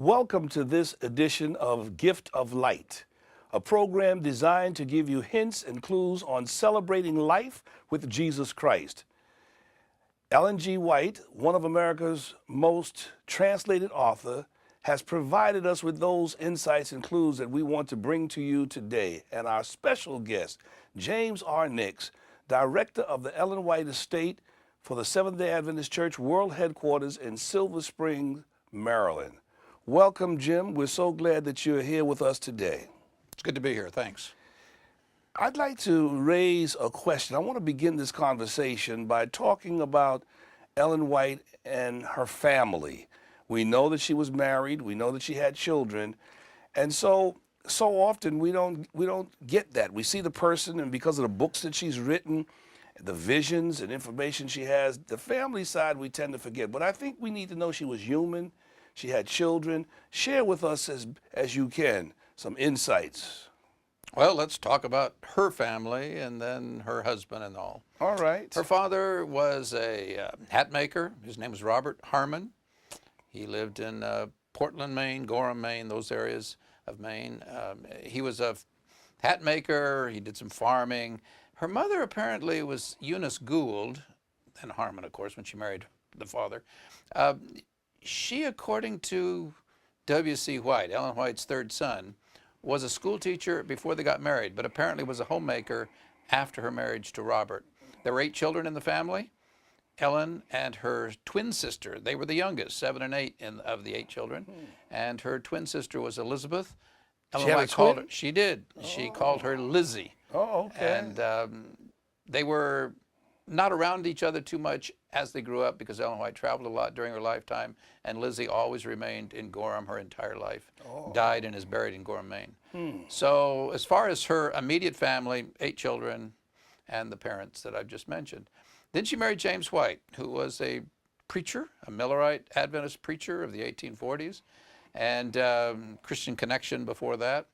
Welcome to this edition of Gift of Light, a program designed to give you hints and clues on celebrating life with Jesus Christ. Ellen G. White, one of America's most translated author, has provided us with those insights and clues that we want to bring to you today. And our special guest, James R. Nix, director of the Ellen White Estate for the Seventh-day Adventist Church World Headquarters in Silver Spring, Maryland. Welcome, Jim. We're so glad that you're here with us today. It's good to be here. Thanks. I'd like to raise a question. I want to begin this conversation by talking about Ellen White and her family. We know that she was married. We know that she had children. And so often we don't get that. We see the person, and because of the books that she's written, the visions and information she has, the family side we tend to forget. But I think we need to know she was human. She had children. Share with us as you can some insights. Well, let's talk about her family and then her husband and all. All right. Her father was a hat maker. His name was Robert Harmon. He lived in Portland, Maine, Gorham, Maine, those areas of Maine. He was a hat maker. He did some farming. Her mother apparently was Eunice Gould, and Harmon, of course, when she married the father. She, according to W.C. White, Ellen White's third son, was a school teacher before they got married, but apparently was a homemaker after her marriage to Robert. There were 8 children in the family. Ellen and her twin sister, they were the youngest, 7 and 8 of the 8 children, and her twin sister was Elizabeth. Ellen White called her. She did. Oh. She called her Lizzie. Oh, okay. And they were not around each other too much as they grew up because Ellen White traveled a lot during her lifetime, and Lizzie always remained in Gorham her entire life. Died and is buried in Gorham, Maine. So as far as her immediate family, 8 children and the parents that I've just mentioned. Then she married James White, who was a preacher, a Millerite Adventist preacher of the 1840s, and Christian Connection before that.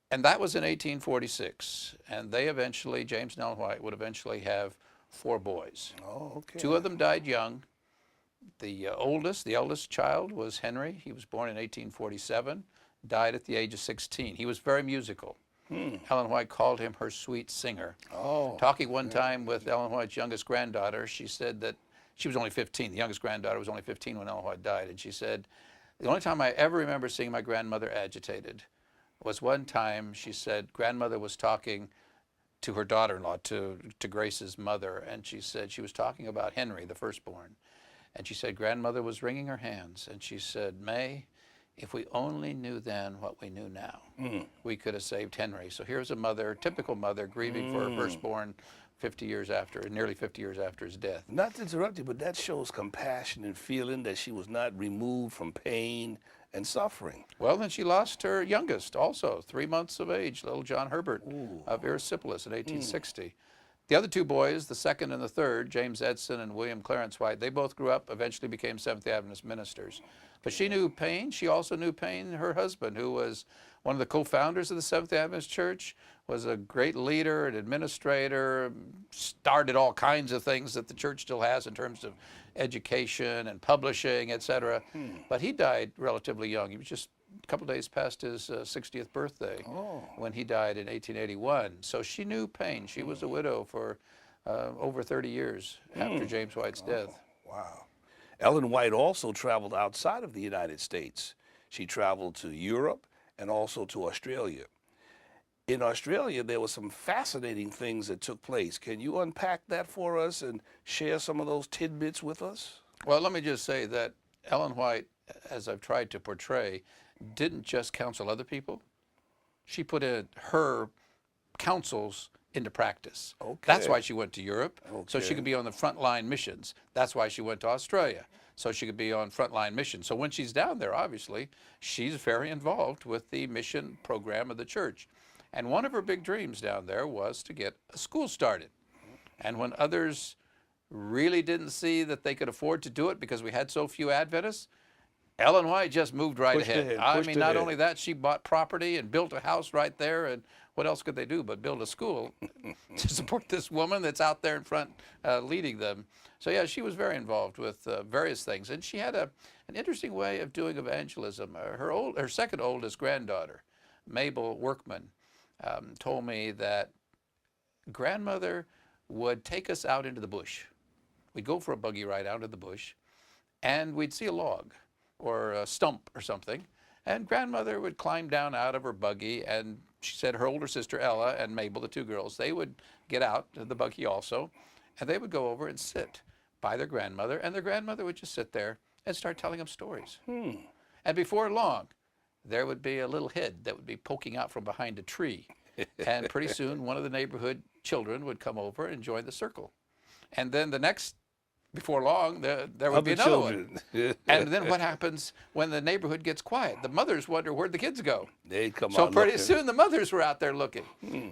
And that was in 1846. And they eventually, James and Ellen White, would eventually have 4 boys. Oh, okay. 2 of them died young. The eldest child was Henry. He was born in 1847, died at the age of 16. He was very musical. Ellen White called him her sweet singer. Talking one time with Ellen White's youngest granddaughter, she said that she was only 15. The youngest granddaughter was only 15 when Ellen White died. And she said, the only time I ever remember seeing my grandmother agitated was one time, she said, grandmother was talking to her daughter-in-law, to Grace's mother, and she said she was talking about Henry, the firstborn. And she said grandmother was wringing her hands, and she said, May, if we only knew then what we knew now, we could have saved Henry. So here's a mother, typical mother, grieving for her firstborn 50 years after, nearly 50 years after his death. Not to interrupt you, but that shows compassion and feeling that she was not removed from pain and suffering. Well, then she lost her youngest also, 3 months of age, little John Herbert of erysipelas in 1860. The other 2 boys, the second and the third, James Edson and William Clarence White, they both grew up, eventually became Seventh-day Adventist ministers. But she knew pain. She also knew pain. Her husband, who was one of the co-founders of the Seventh-day Adventist Church, was a great leader, an administrator, started all kinds of things that the church still has in terms of education and publishing, etc. But he died relatively young. He was just a couple days past his 60th birthday when he died in 1881. So she knew pain. She was a widow for over 30 years after James White's death. Wow. Ellen White also traveled outside of the United States. She traveled to Europe and also to Australia. In Australia, there were some fascinating things that took place. Can you unpack that for us and share some of those tidbits with us? Well, let me just say that Ellen White, as I've tried to portray, didn't just counsel other people. She put in her counsels into practice. Okay. That's why she went to Europe, so she could be on the frontline missions. That's why she went to Australia, so she could be on frontline missions. So when she's down there, obviously, she's very involved with the mission program of the church. And one of her big dreams down there was to get a school started. And when others really didn't see that they could afford to do it because we had so few Adventists, Ellen White just moved right Pushed ahead. ahead, I pushed mean, not ahead. only that, she bought property and built a house right there. And what else could they do but build a school to support this woman that's out there in front leading them? So yeah, she was very involved with various things, and she had an interesting way of doing evangelism. Her second oldest granddaughter, Mabel Workman, told me that grandmother would take us out into the bush. We'd go for a buggy ride out into the bush, and we'd see a log or a stump or something, and grandmother would climb down out of her buggy, and she said her older sister Ella and Mabel, the two girls, they would get out of the buggy also, and they would go over and sit by their grandmother, and their grandmother would just sit there and start telling them stories. And before long, there would be a little head that would be poking out from behind a tree, and pretty soon one of the neighborhood children would come over and join the circle. And then before long, there would be Other another one. children. And then what happens when the neighborhood gets quiet? The mothers wonder where'd the kids go. They'd come So out pretty looking. soon the mothers were out there looking.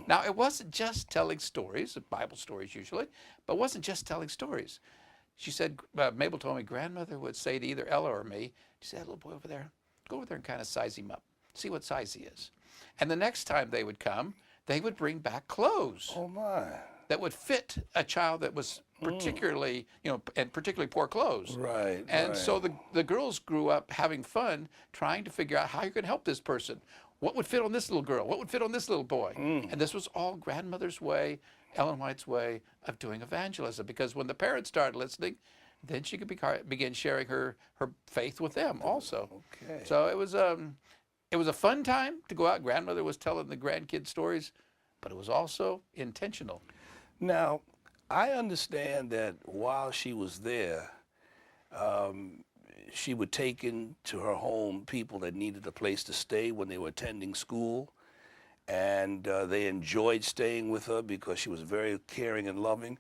Now, it wasn't just telling stories, Bible stories usually, but it wasn't just telling stories. She said, Mabel told me, grandmother would say to either Ella or me, she said, little boy over there, go over there and kind of size him up, see what size he is. And the next time they would come, they would bring back clothes Oh my. that would fit a child that was particularly, and particularly poor clothes. Right. And right. so the girls grew up having fun trying to figure out how you can help this person. What would fit on this little girl? What would fit on this little boy? And this was all grandmother's way, Ellen White's way of doing evangelism, because when the parents started listening, then she could begin sharing her faith with them also. Okay. So it was a fun time to go out. Grandmother was telling the grandkids stories, but it was also intentional. Now, I understand that while she was there, she would take into her home people that needed a place to stay when they were attending school, and they enjoyed staying with her because she was very caring and loving.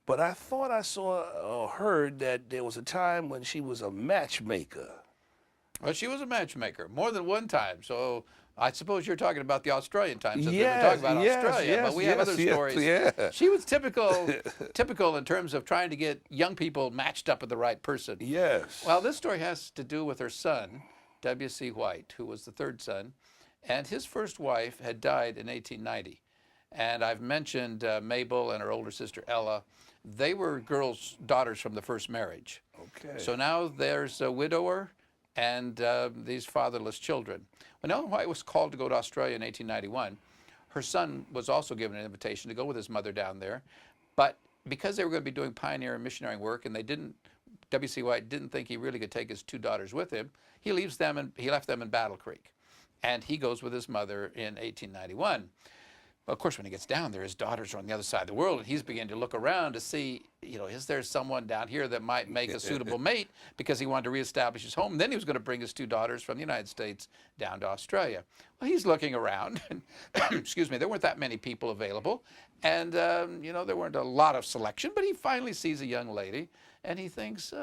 But I thought I saw or heard that there was a time when she was a matchmaker. Well, she was a matchmaker more than one time. So I suppose you're talking about the Australian time, since Yes, we've been talking about yes, Australia. yes, But we have yes, other yes, stories. yeah. She was typical in terms of trying to get young people matched up with the right person. Yes. Well, this story has to do with her son, W.C. White, who was the third son, and his first wife had died in 1890. And I've mentioned Mabel and her older sister Ella. They were daughters from the first marriage. Okay. So now there's a widower and these fatherless children. When Ellen White was called to go to Australia in 1891, her son was also given an invitation to go with his mother down there. But because they were going to be doing pioneer and missionary work, and W.C. White didn't think he really could take his two daughters with him, he left them in Battle Creek. And he goes with his mother in 1891. Well, of course, when he gets down there, his daughters are on the other side of the world, and he's beginning to look around to see, is there someone down here that might make a suitable mate, because he wanted to reestablish his home. And then he was going to bring his two daughters from the United States down to Australia. Well, he's looking around, and excuse me, there weren't that many people available, and there weren't a lot of selection. But he finally sees a young lady, and he thinks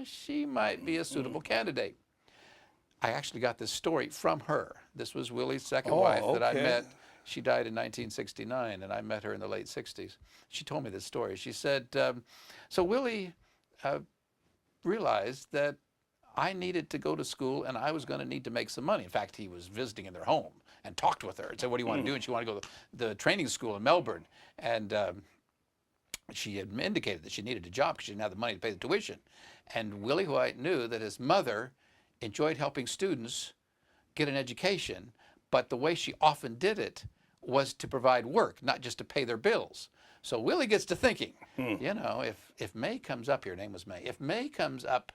she might be a suitable candidate. I actually got this story from her. This was Willie's second wife that I okay. met. She died in 1969, and I met her in the late 60s. She told me this story. She said, so Willie realized that I needed to go to school, and I was going to need to make some money. In fact, he was visiting in their home and talked with her and said, what do you want to do? And she wanted to go to the training school in Melbourne. And she had indicated that she needed a job because she didn't have the money to pay the tuition. And Willie White knew that his mother enjoyed helping students get an education, but the way she often did it was to provide work, not just to pay their bills. So Willie gets to thinking, if May comes up here, her name was May, if May comes up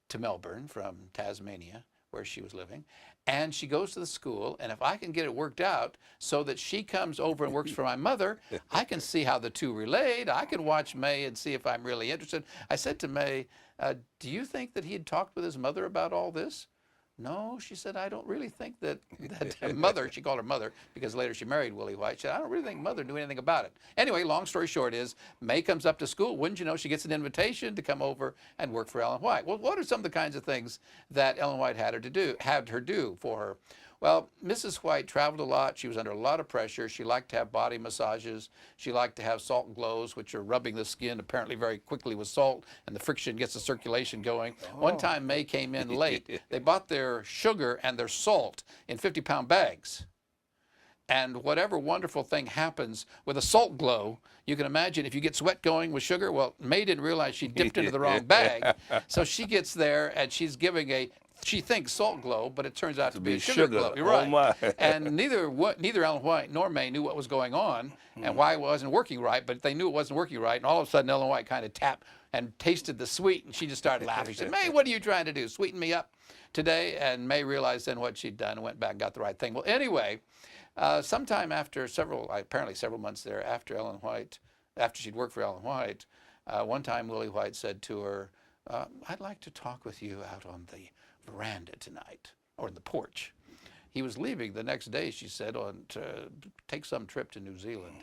to Melbourne from Tasmania, where she was living, and she goes to the school, and if I can get it worked out so that she comes over and works for my mother, I can see how the two relate. I can watch May and see if I'm really interested. I said to May, do you think that he had talked with his mother about all this? No, she said, I don't really think that mother, she called her mother because later she married Willie White. She said, I don't really think mother knew anything about it. Anyway, long story short is, May comes up to school. Wouldn't you know, she gets an invitation to come over and work for Ellen White. Well, what are some of the kinds of things that Ellen White had her do for her? Well, Mrs. White traveled a lot. She was under a lot of pressure. She liked to have body massages. She liked to have salt glows, which are rubbing the skin apparently very quickly with salt, and the friction gets the circulation going. One time, May came in late. They bought their sugar and their salt in 50-pound bags. And whatever wonderful thing happens with a salt glow, you can imagine if you get sweat going with sugar. Well, May didn't realize she dipped into the wrong bag. So she gets there and she's giving she thinks salt glow, but it turns out to be a sugar glow. You're right. Oh my. And neither Ellen White nor May knew what was going on and why it wasn't working right, but they knew it wasn't working right. And all of a sudden, Ellen White kind of tapped and tasted the sweet, and she just started laughing. She said, May, what are you trying to do? Sweeten me up today? And May realized then what she'd done and went back and got the right thing. Well, anyway, sometime after apparently several months there, after she'd worked for Ellen White, one time Willie White said to her, I'd like to talk with you out on the veranda tonight, or in the porch. He was leaving the next day, she said, to take some trip to New Zealand.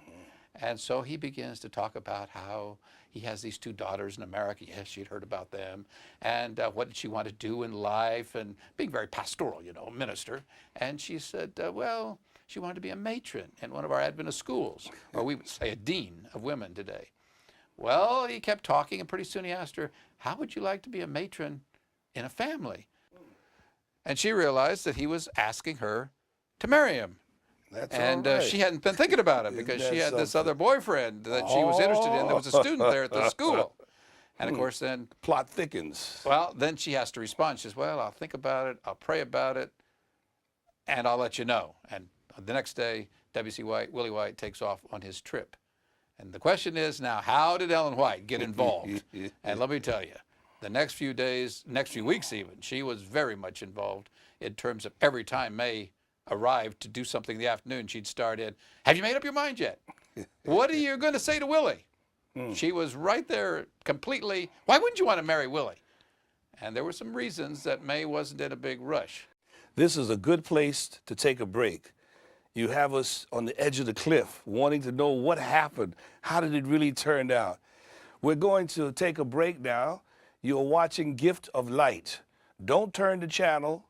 And so he begins to talk about how he has these 2 daughters in America. Yes, she'd heard about them. And what did she want to do in life? And being very pastoral, a minister. And she said, well, she wanted to be a matron in one of our Adventist schools, or we would say a dean of women today. Well, he kept talking, and pretty soon he asked her, how would you like to be a matron in a family? And she realized that he was asking her to marry him. That's and all right. She hadn't been thinking about it because she had this other boyfriend that she was interested in that was a student there at the school. And of course then... Plot thickens. Well, then she has to respond. She says, well, I'll think about it, I'll pray about it, and I'll let you know. And the next day, Willie White takes off on his trip. And the question is now, how did Ellen White get involved? And let me tell you, the next few days, next few weeks even, she was very much involved in terms of every time May arrived to do something in the afternoon, she'd start in, have you made up your mind yet? What are you going to say to Willie? She was right there completely, why wouldn't you want to marry Willie? And there were some reasons that May wasn't in a big rush. This is a good place to take a break. You have us on the edge of the cliff wanting to know what happened. How did it really turn out? We're going to take a break now. You're watching Gift of Light. Don't turn the channel.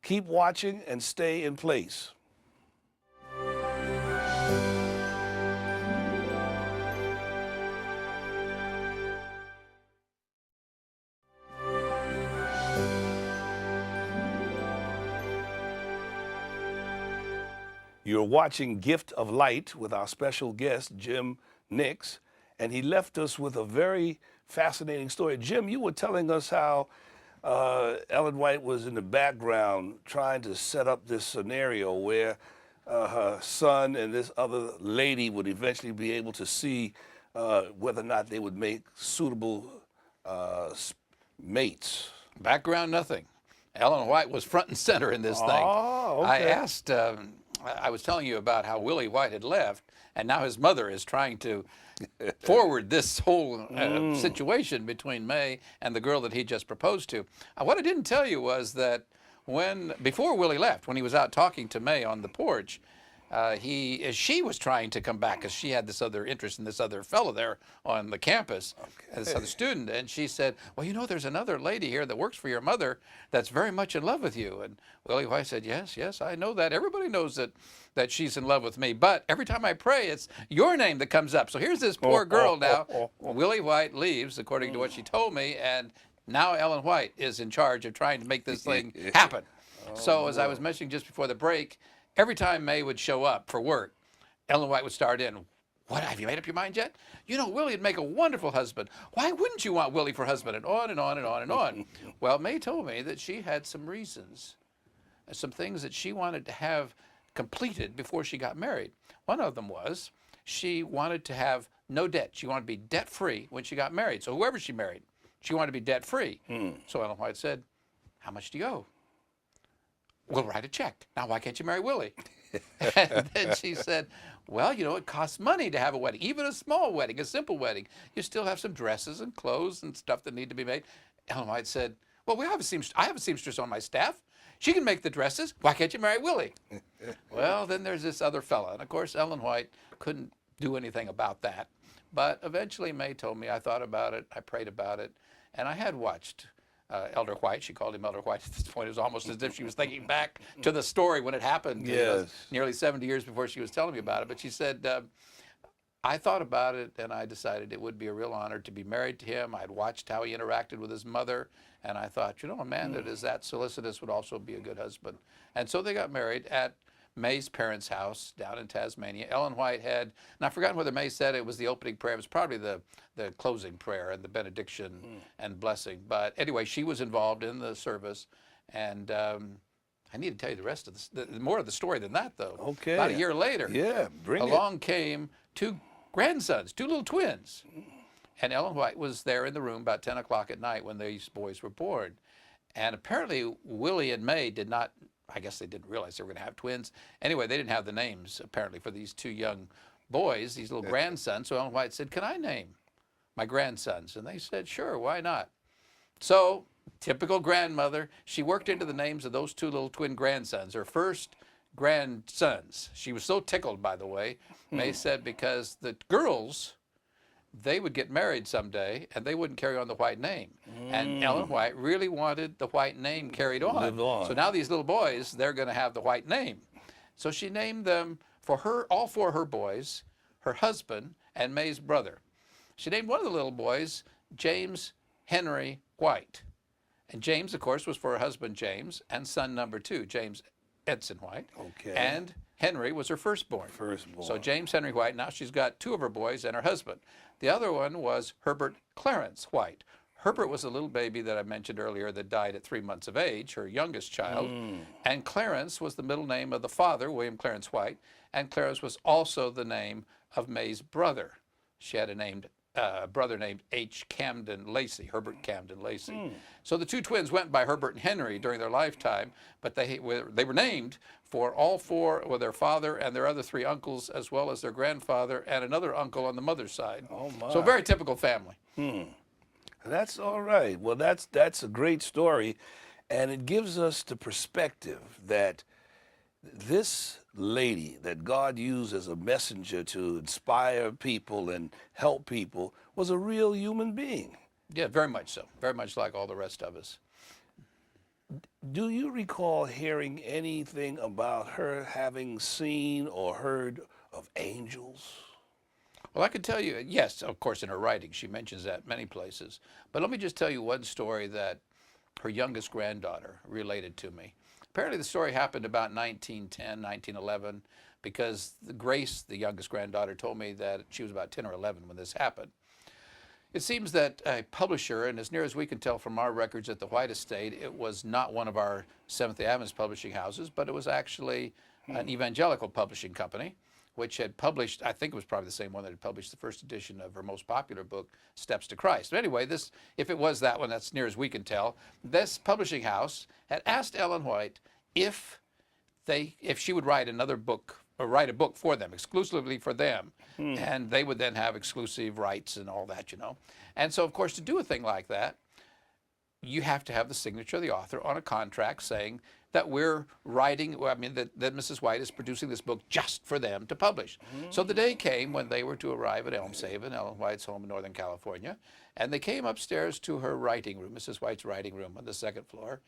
Keep watching and stay in place. You're watching Gift of Light with our special guest, Jim Nix, and he left us with a very fascinating story. Jim, you were telling us how Ellen White was in the background trying to set up this scenario where her son and this other lady would eventually be able to see whether or not they would make suitable mates. Background, nothing. Ellen White was front and center in this thing. Oh, okay. I was telling you about how Willie White had left, and now his mother is trying to forward this whole situation between May and the girl that he just proposed to. What I didn't tell you was that before Willie left, when he was out talking to May on the porch, she was trying to come back because she had this other interest in this other fellow there on the campus, this other student. And she said, well, there's another lady here that works for your mother that's very much in love with you. And Willie White said, yes, I know that. Everybody knows that she's in love with me. But every time I pray, it's your name that comes up. So here's this poor girl now. Willie White leaves, according to what she told me, and now Ellen White is in charge of trying to make this thing happen. So as I was mentioning just before the break, every time May would show up for work, Ellen White would start in, what, have you made up your mind yet? Willie would make a wonderful husband. Why wouldn't you want Willie for husband? And on and on and on and on. Well, May told me that she had some reasons, some things that she wanted to have completed before she got married. One of them was she wanted to have no debt. She wanted to be debt-free when she got married. So whoever she married, she wanted to be debt-free. So Ellen White said, how much do you owe? We'll write a check. Now, why can't you marry Willie? And then she said, well, it costs money to have a wedding, even a small wedding, a simple wedding. You still have some dresses and clothes and stuff that need to be made. Ellen White said, well, I have a seamstress on my staff. She can make the dresses. Why can't you marry Willie? Well, then there's this other fella. And, of course, Ellen White couldn't do anything about that. But eventually May told me, I thought about it, I prayed about it, and I had watched Elder White. She called him Elder White at this point. It was almost as if she was thinking back to the story when it happened, Yes. nearly 70 years before she was telling me about it. But she said, I thought about it, and I decided it would be a real honor to be married to him. I'd watched how he interacted with his mother, and I thought, you know, a man that is that solicitous would also be a good husband. And so they got married at May's parents' house down in Tasmania. Ellen White had, and I've forgotten whether May said it was the opening prayer. It was probably the closing prayer and the benediction and blessing. But anyway, she was involved in the service, and I need to tell you the rest of more of the story than that, though. Okay. About a year later, Yeah, bring it. along came two grandsons, two little twins. And Ellen White was there in the room about 10 o'clock at night when these boys were born. And apparently Willie and May did not, I guess they didn't realize they were going to have twins. Anyway, they didn't have the names, apparently, for these two young boys, these little grandsons. So Ellen White said, can I name my grandsons? And they said, sure, why not? So, typical grandmother, she worked into the names of those two little twin grandsons, her first grandsons. She was so tickled, by the way, May said, because the girls, they would get married someday and they wouldn't carry on the White name. And Ellen White really wanted the White name carried on. Live on. So now these little boys, they're going to have the White name. So she named them for her, all four of her boys, her husband, and May's brother. She named one of the little boys James Henry White. And James, of course, was for her husband James and son number 2, James Edson White. Okay. And Henry was her firstborn. Firstborn. So James Henry White, now she's got 2 of her boys and her husband. The other one was Herbert Clarence White. Herbert was a little baby that I mentioned earlier that died at 3 months of age, her youngest child. And Clarence was the middle name of the father, William Clarence White. And Clarence was also the name of May's brother. She had a brother named H. Camden Lacey, Herbert Camden Lacey. So the 2 twins went by Herbert and Henry during their lifetime, but they were named for all 4, well, their father and their other 3 uncles, as well as their grandfather and another uncle on the mother's side. Oh, my. So a very typical family. That's all right. Well, that's a great story, and it gives us the perspective that this lady that God used as a messenger to inspire people and help people was a real human being. Yeah, very much so. Very much like all the rest of us. Do you recall hearing anything about her having seen or heard of angels? Well, I could tell you, yes, of course, in her writing, she mentions that many places. But let me just tell you one story that her youngest granddaughter related to me. Apparently the story happened about 1910, 1911, because Grace, the youngest granddaughter, told me that she was about 10 or 11 when this happened. It seems that a publisher, and as near as we can tell from our records at the White Estate, it was not one of our Seventh-day Adventist publishing houses, but it was actually an evangelical publishing company, which had published, I think it was probably the same one that had published the first edition of her most popular book, Steps to Christ. But anyway, if it was that one, that's near as we can tell, this publishing house had asked Ellen White if she would write another book, or write a book for them, exclusively for them, and they would then have exclusive rights and all that, you know. And so, of course, to do a thing like that, you have to have the signature of the author on a contract saying that we're writing, that Mrs. White is producing this book just for them to publish. So the day came when they were to arrive at Elmshaven, Ellen White's home in Northern California, and they came upstairs to her writing room, Mrs. White's writing room on the 2nd floor,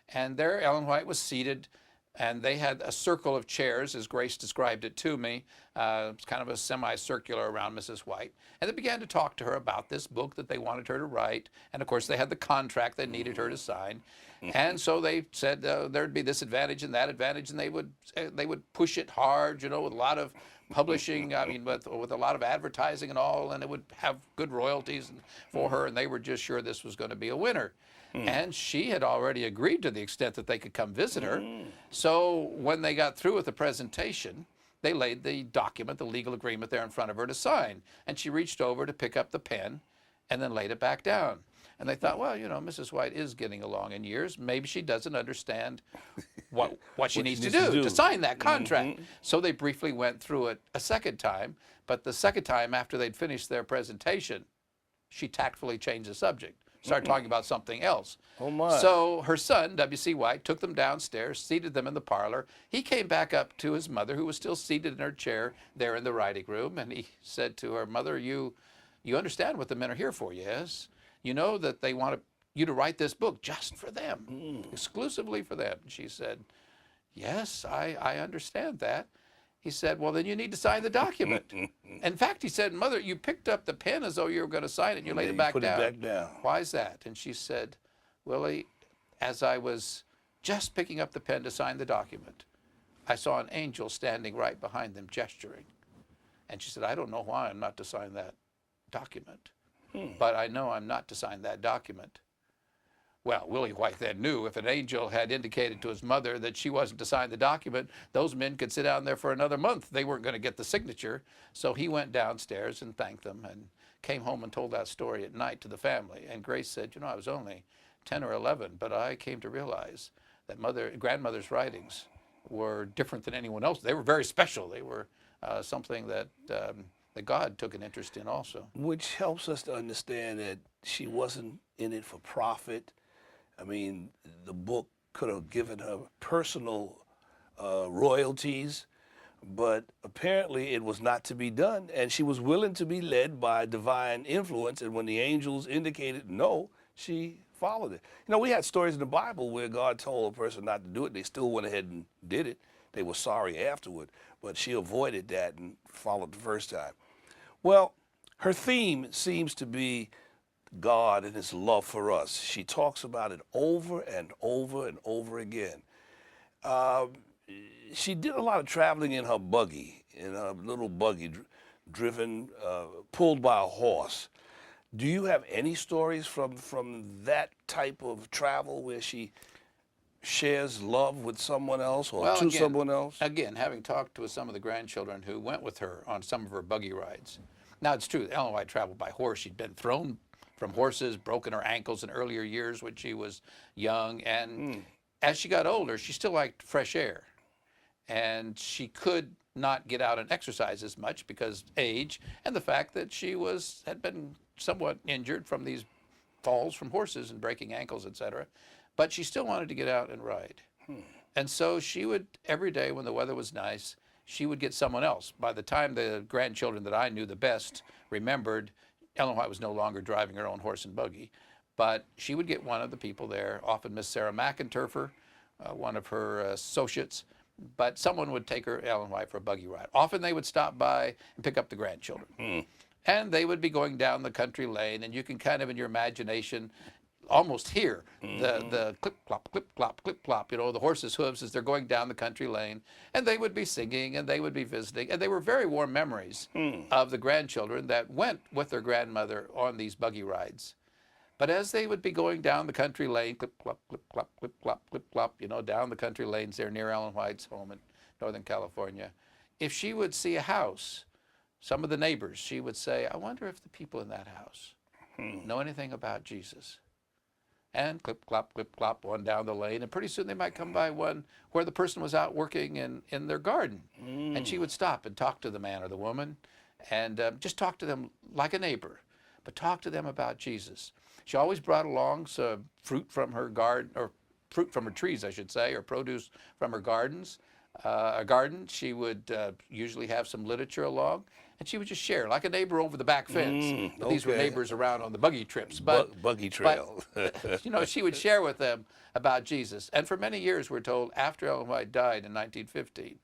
and there Ellen White was seated, and they had a circle of chairs, as Grace described it to me. It's kind of a semicircular around Mrs. White. And they began to talk to her about this book that they wanted her to write. And of course, they had the contract they needed her to sign. And so they said there'd be this advantage and that advantage, and they would push it hard, you know, with a lot of publishing, with a lot of advertising and all, and it would have good royalties for her, and they were just sure this was going to be a winner. And she had already agreed to the extent that they could come visit her. So when they got through with the presentation, they laid the document, the legal agreement there in front of her to sign. And she reached over to pick up the pen and then laid it back down. And they thought, well, you know, Mrs. White is getting along in years. Maybe she doesn't understand what she needs to do to sign that contract. So they briefly went through it a second time. But the second time, after they'd finished their presentation, she tactfully changed the subject. Started talking about something else. Oh, my. So her son, W.C. White, took them downstairs, seated them in the parlor. He came back up to his mother, who was still seated in her chair there in the writing room, and he said to her, "Mother, you understand what the men are here for, yes? You know that they want to you to write this book just for them, exclusively for them. And she said, yes, I understand that. He said, well, then you need to sign the document. In fact, he said, Mother, you picked up the pen as though you were going to sign it, and you laid it back put down. it back down. Why is that? And she said, Willie, as I was just picking up the pen to sign the document, I saw an angel standing right behind them gesturing. And she said, I don't know why I'm not to sign that document, but I know I'm not to sign that document. Well, Willie White then knew if an angel had indicated to his mother that she wasn't to sign the document, those men could sit down there for another month. They weren't going to get the signature. So he went downstairs and thanked them and came home and told that story at night to the family. And Grace said, I was only 10 or 11, but I came to realize that grandmother's writings were different than anyone else. They were very special. They were something that God took an interest in also. Which helps us to understand that she wasn't in it for profit. I mean, the book could have given her personal royalties, but apparently it was not to be done, and she was willing to be led by divine influence, and when the angels indicated no, she followed it. We had stories in the Bible where God told a person not to do it, they still went ahead and did it. They were sorry afterward, but she avoided that and followed the first time. Well, her theme seems to be God and his love for us. She talks about it over and over and over again. She did a lot of traveling in her buggy, in a little buggy driven, pulled by a horse. Do you have any stories from that type of travel where she shares love with someone else or someone else? Again, having talked with some of the grandchildren who went with her on some of her buggy rides. Now, it's true, Ellen White traveled by horse. She'd been thrown from horses, broken her ankles in earlier years when she was young. And as she got older, she still liked fresh air. And she could not get out and exercise as much because age and the fact that she had been somewhat injured from these falls from horses and breaking ankles, etc. But she still wanted to get out and ride. And so she would, every day when the weather was nice, she would get someone else. By the time the grandchildren that I knew the best remembered, Ellen White was no longer driving her own horse and buggy, but she would get one of the people there, often Miss Sarah McInturfer, one of her associates, but someone would take her, Ellen White, for a buggy ride. Often they would stop by and pick up the grandchildren. And they would be going down the country lane, and you can kind of, in your imagination, almost hear the clip clop, clip clop, clip clop, the horses' hooves as they're going down the country lane, and they would be singing and they would be visiting, and they were very warm memories of the grandchildren that went with their grandmother on these buggy rides. But as they would be going down the country lane, clip clop, clip clop, clip clop, clip clop, down the country lanes there near Ellen White's home in Northern California, if she would see a house, some of the neighbors, she would say, I wonder if the people in that house know anything about Jesus. And clip, clop, one down the lane. And pretty soon they might come by one where the person was out working in their garden. And she would stop and talk to the man or the woman and just talk to them like a neighbor, but talk to them about Jesus. She always brought along some fruit from her garden, or fruit from her trees, I should say, or produce from her gardens. A garden. She would usually have some literature along, and she would just share, like a neighbor over the back fence. But these were neighbors around on the buggy trips. Buggy trail. But, she would share with them about Jesus. And for many years, we're told, after Ellen White died in 1915,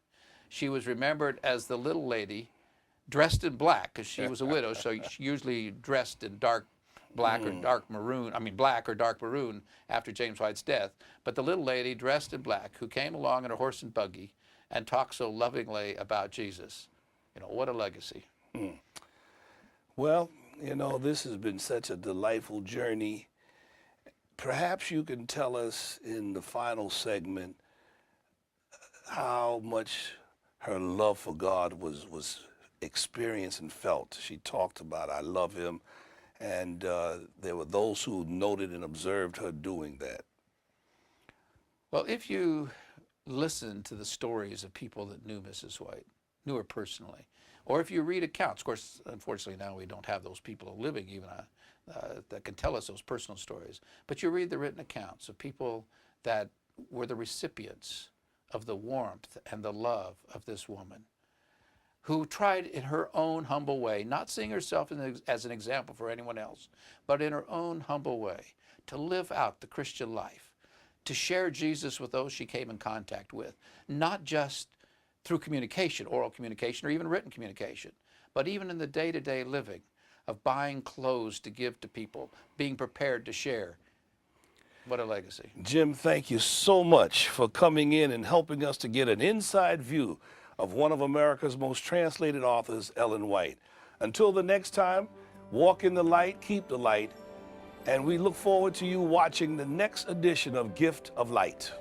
she was remembered as the little lady dressed in black, because she was a widow, so she usually dressed in dark black or dark maroon, black or dark maroon after James White's death. But the little lady dressed in black who came along in a horse and buggy and talked so lovingly about Jesus. What a legacy. Well, this has been such a delightful journey. Perhaps you can tell us in the final segment how much her love for God was experienced and felt. She talked about, I love him, and there were those who noted and observed her doing that. Well, if you listen to the stories of people that knew Mrs. White, knew her personally, or if you read accounts, of course, unfortunately now we don't have those people living even that can tell us those personal stories, but you read the written accounts of people that were the recipients of the warmth and the love of this woman. who tried in her own humble way, not seeing herself as an example for anyone else, but in her own humble way, to live out the Christian life, to share Jesus with those she came in contact with, not just through communication, oral communication, or even written communication, but even in the day-to-day living of buying clothes to give to people, being prepared to share. What a legacy. Jim, thank you so much for coming in and helping us to get an inside view of one of America's most translated authors, Ellen White. Until the next time, walk in the light, keep the light, and we look forward to you watching the next edition of Gift of Light.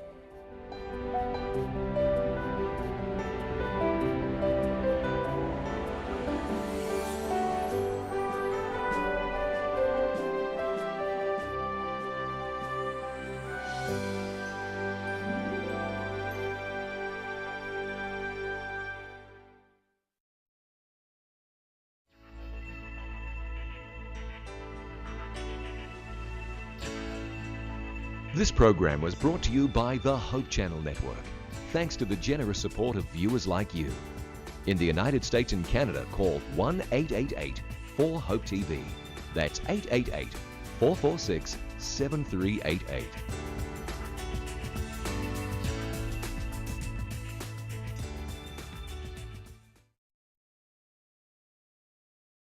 This program was brought to you by the Hope Channel Network, thanks to the generous support of viewers like you. In the United States and Canada, call 1-888-4-HOPE-TV. That's 888-446-7388.